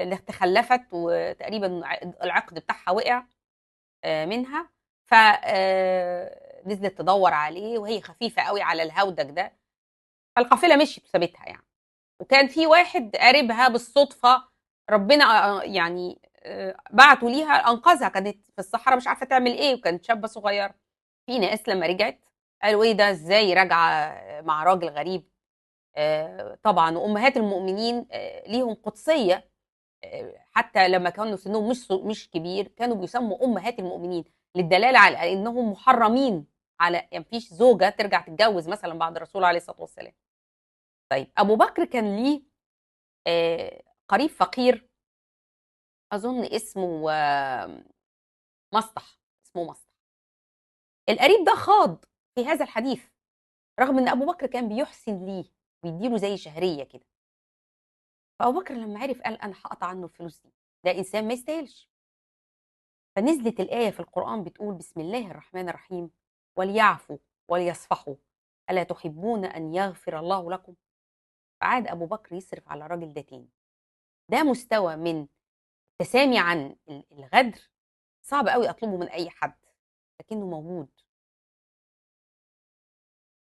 اللي تخلفت وتقريبا العقد بتاعها وقع منها. فنزلت تدور عليه وهي خفيفة قوي على الهودج ده، فالقافلة مشيت وسابتها يعني. وكان في واحد قريبها بالصدفة، ربنا يعني بعته ليها أنقذها، كانت في الصحراء مش عارفة تعمل إيه وكانت شابة صغيرة. في ناس لما رجعت قالوا إيه ده، إزاي راجعة مع راجل غريب؟ طبعا وأمهات المؤمنين ليهم قدسية، حتى لما كانوا سنهم مش كبير كانوا بيسموا امهات المؤمنين، للدلاله على انهم محرمين، على يعني مفيش زوجه ترجع تتجوز مثلا بعد الرسول عليه الصلاه والسلام. طيب ابو بكر كان ليه قريب فقير، اظن اسمه مصطح، اسمه مصطح. القريب ده خاض في هذا الحديث، رغم ان ابو بكر كان بيحسن ليه ويديله زي شهريه كده. فابو بكر لما عرف قال انا هقطع عنه الفلوس دي، ده انسان ما يستاهلش. فنزلت الآية في القرآن بتقول بسم الله الرحمن الرحيم: وليعفوا وليصفحوا ألا تحبون أن يغفر الله لكم. فعاد أبو بكر يصرف على الراجل ده تاني. ده مستوى من التسامي عن الغدر صعب قوي أطلبه من أي حد، لكنه موجود.